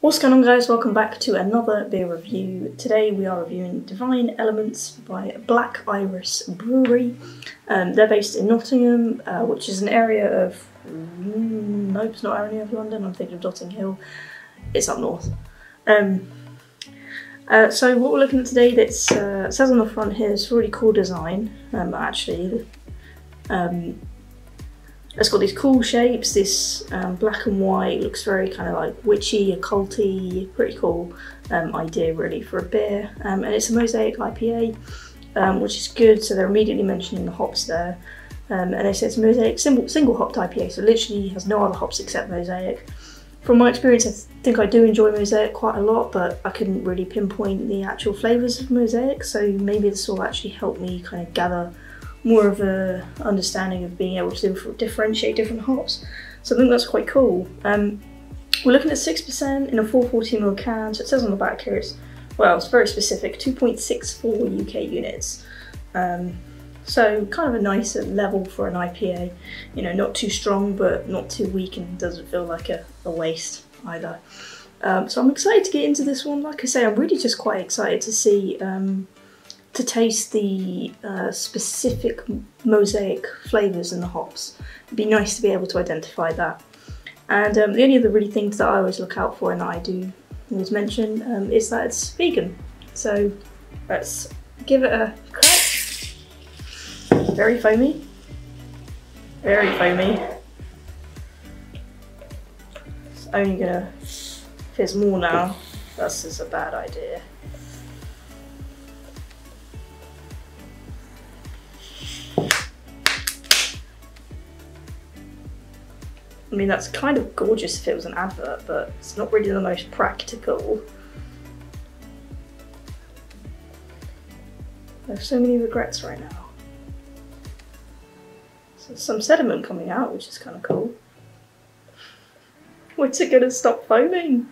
What's going on, guys? Welcome back to another beer review. Today we are reviewing Divine Elements by Black Iris Brewery. They're based in Nottingham, which is an area of... nope, it's not area of London, I'm thinking of Notting Hill. It's up north. So what we're looking at today, it says on the front here, it's a really cool design, actually. It's got these cool shapes, this black and white, looks very kind of like witchy, occulty, pretty cool idea really for a beer. And it's a Mosaic IPA, which is good, so they're immediately mentioning the hops there. And they say it's a Mosaic single hopped IPA, so literally has no other hops except Mosaic. From my experience, I think I do enjoy Mosaic quite a lot, but I couldn't really pinpoint the actual flavours of Mosaic, so maybe this will actually help me kind of gather more of a understanding of being able to differentiate different hops. So I think that's quite cool. We're looking at 6% in a 440ml can, so it says on the back here it's very specific, 2.64 UK units. So kind of a nice level for an IPA, you know, not too strong but not too weak, and doesn't feel like a waste either. So I'm excited to get into this one. Like I say, I'm really just quite excited to see to taste the specific Mosaic flavours in the hops. It'd be nice to be able to identify that. And the only other really things that I always look out for and that I do always mention is that it's vegan. So let's give it a crack. Very foamy. Very foamy. It's only gonna, if there's more now, that's just a bad idea. I mean, that's kind of gorgeous if it was an advert, but it's not really the most practical. I have so many regrets right now. So some sediment coming out, which is kind of cool. When's it gonna stop foaming?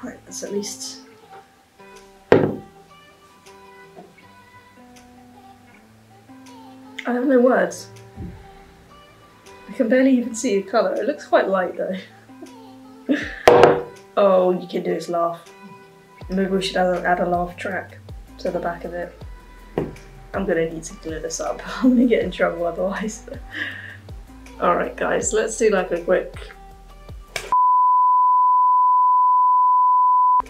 Right, that's at least... I have no words. I can barely even see the colour. It looks quite light though. Oh, you can do is laugh. Maybe we should add a laugh track to the back of it. I'm gonna need to glue this up. I'm gonna get in trouble otherwise. Alright guys, let's do like a quick...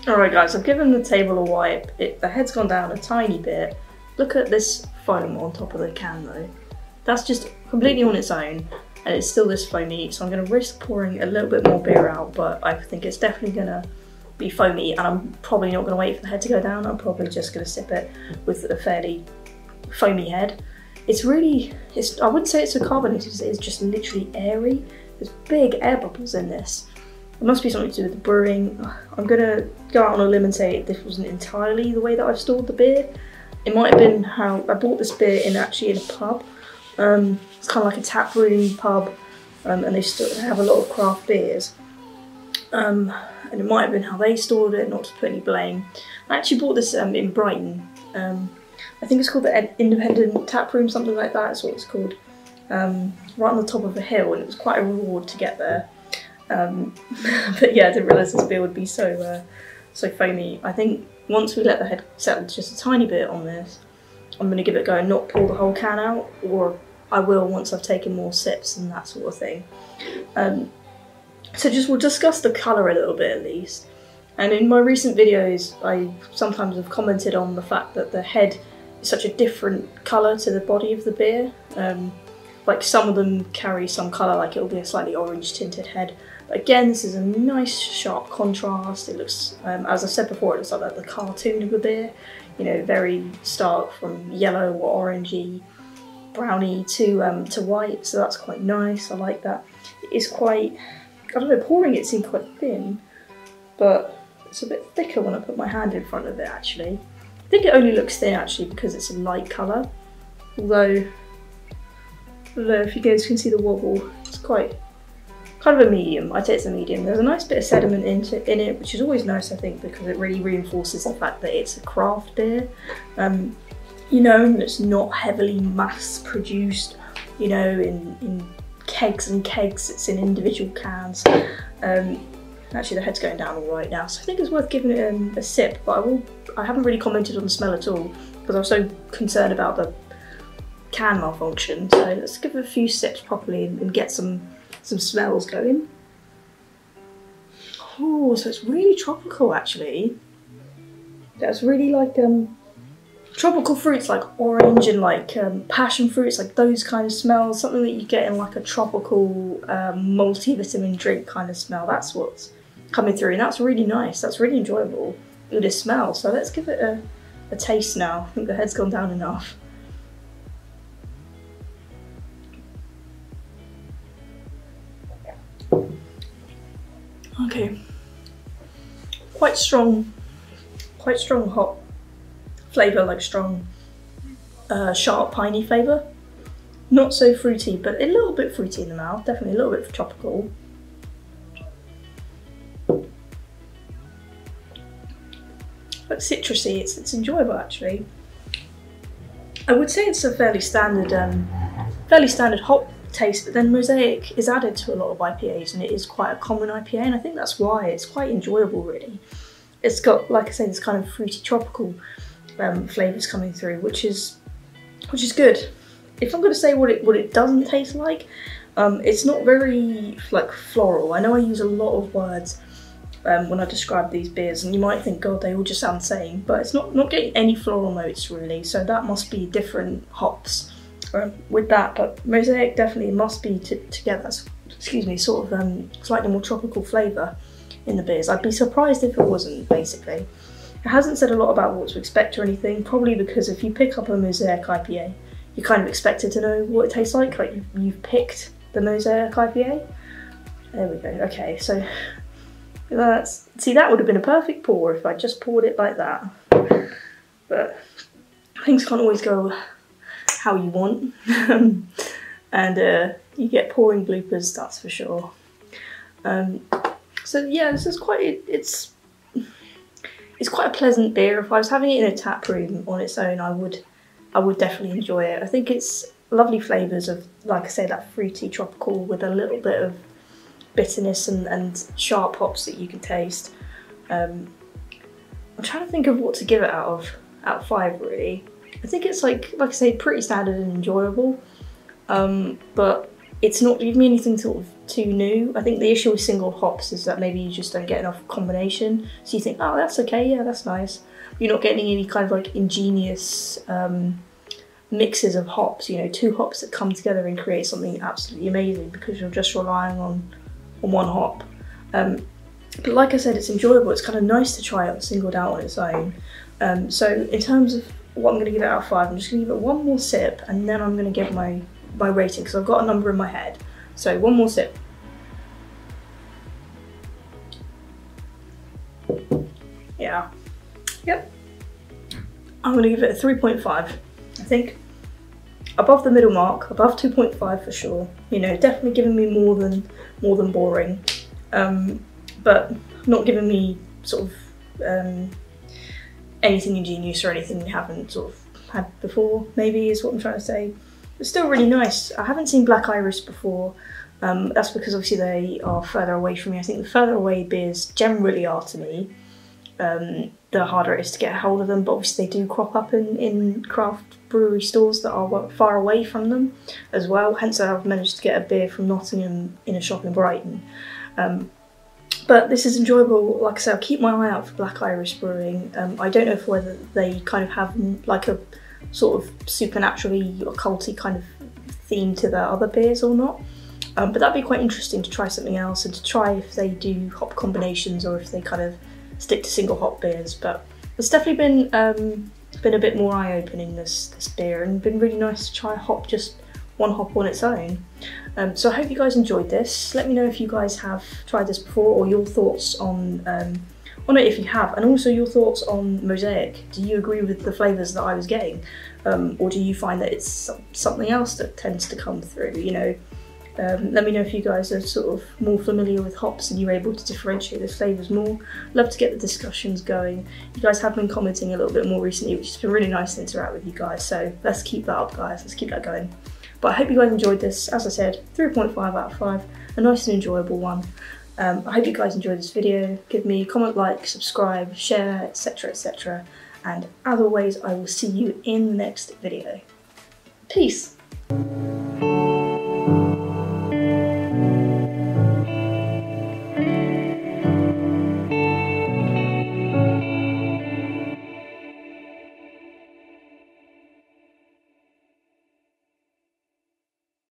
Alright guys, I've given the table a wipe. The head's gone down a tiny bit. Look at this foam on top of the can though. That's just completely on its own, and it's still this foamy, so I'm going to risk pouring a little bit more beer out, but I think it's definitely going to be foamy, and I'm probably not going to wait for the head to go down. I'm probably just going to sip it with a fairly foamy head. It's really, I wouldn't say it's so carbonated, it's just literally airy. There's big air bubbles in this. It must be something to do with the brewing. I'm gonna go out on a limb and say this wasn't entirely the way that I've stored the beer. It might have been how I bought this beer actually in a pub. It's kind of like a tap room pub, and they have a lot of craft beers. And it might have been how they stored it, not to put any blame. I actually bought this in Brighton. I think it's called the Independent Tap Room, something like that is what it's called. Right on the top of a hill, and it was quite a reward to get there. But yeah, I didn't realise this beer would be so foamy. I think once we let the head settle just a tiny bit on this, I'm going to give it a go and not pour the whole can out, or I will once I've taken more sips and that sort of thing. So we'll discuss the colour a little bit at least. And in my recent videos, I sometimes have commented on the fact that the head is such a different colour to the body of the beer. Like some of them carry some colour, like it'll be a slightly orange tinted head. But again, this is a nice sharp contrast. It looks, as I said before, it looks like the cartoon of a beer. You know, very stark from yellow or orangey, browny to white. So that's quite nice. I like that. It is quite, I don't know, pouring it seemed quite thin, but it's a bit thicker when I put my hand in front of it actually. I think it only looks thin actually because it's a light colour. Although I don't know if you guys can see the wobble. It's quite kind of a medium. I'd say it's a medium. There's a nice bit of sediment in it, which is always nice, I think, because it really reinforces the fact that it's a craft beer. You know, and it's not heavily mass produced, you know, in kegs and kegs. It's in individual cans. Actually, the head's going down all right now, so I think it's worth giving it a sip, but I haven't really commented on the smell at all because I was so concerned about the can malfunction. So let's give it a few sips properly and get some smells going. Oh, so it's really tropical actually. That's really like tropical fruits like orange and like passion fruits, like those kind of smells, something that you get in like a tropical multivitamin drink kind of smell. That's what's coming through, and that's really nice. That's really enjoyable with this smell. So let's give it a taste now. I think the head's gone down enough. Okay, quite strong hop flavour, like strong sharp piney flavour. Not so fruity, but a little bit fruity in the mouth, definitely a little bit tropical. But citrusy, it's enjoyable actually. I would say it's a fairly standard hop taste, but then Mosaic is added to a lot of IPAs and it is quite a common IPA, and I think that's why it's quite enjoyable really. It's got, like I say, this kind of fruity tropical flavours coming through, which is good. If I'm going to say what it doesn't taste like, it's not very like floral. I know I use a lot of words when I describe these beers, and you might think, God, they all just sound the same, but it's not getting any floral notes really, so that must be different hops with that. But Mosaic definitely must be together, excuse me, sort of slightly more tropical flavour in the beers. I'd be surprised if it wasn't, basically. It hasn't said a lot about what to expect or anything, probably because if you pick up a Mosaic IPA, you're kind of expected to know what it tastes like you've picked the Mosaic IPA. There we go, okay, so see, that would have been a perfect pour if I just poured it like that. But things can't always go how you want. And you get pouring bloopers, that's for sure. So yeah, this is it's quite a pleasant beer. If I was having it in a tap room on its own, I would definitely enjoy it. I think it's lovely flavours of, like I say, that fruity tropical with a little bit of bitterness and sharp hops that you can taste. I'm trying to think of what to give it out of 5 really. I think it's like I say, pretty standard and enjoyable, but it's not giving me anything sort of too new. I think the issue with single hops is that maybe you just don't get enough combination, so you think, oh, that's okay, yeah, that's nice. You're not getting any kind of like ingenious mixes of hops, you know, 2 hops that come together and create something absolutely amazing because you're just relying on one hop. But like I said, it's enjoyable. It's kind of nice to try it singled out on its own. So in terms of what I'm going to give it out of 5, I'm just going to give it one more sip and then I'm going to give my rating, because I've got a number in my head. So one more sip. Yeah. Yep. I'm going to give it a 3.5. I think above the middle mark, above 2.5 for sure. You know, definitely giving me more than boring, but not giving me sort of anything ingenious or anything we haven't sort of had before, maybe, is what I'm trying to say. It's still really nice. I haven't seen Black Iris before. That's because obviously they are further away from me. I think the further away beers generally are to me, the harder it is to get a hold of them, but obviously they do crop up in craft brewery stores that are far away from them as well. Hence I've managed to get a beer from Nottingham in a shop in Brighton. But this is enjoyable. Like I said, I'll keep my eye out for Black Iris Brewing. I don't know whether they kind of have like a sort of supernaturally occulty kind of theme to their other beers or not. But that'd be quite interesting to try something else and to try if they do hop combinations or if they kind of stick to single hop beers. But it's definitely been a bit more eye-opening, this beer, and been really nice to try just one hop on its own. So I hope you guys enjoyed this. Let me know if you guys have tried this before or your thoughts on on it if you have, and also your thoughts on Mosaic. Do you agree with the flavours that I was getting, or do you find that it's something else that tends to come through? You know, let me know if you guys are sort of more familiar with hops and you're able to differentiate the flavours more. Love to get the discussions going. You guys have been commenting a little bit more recently, which has been really nice to interact with you guys, so let's keep that up, guys. Let's keep that going. But I hope you guys enjoyed this. As I said, 3.5 out of 5, a nice and enjoyable one. I hope you guys enjoyed this video. Give me a comment, like, subscribe, share, etc, etc. And as always, I will see you in the next video. Peace!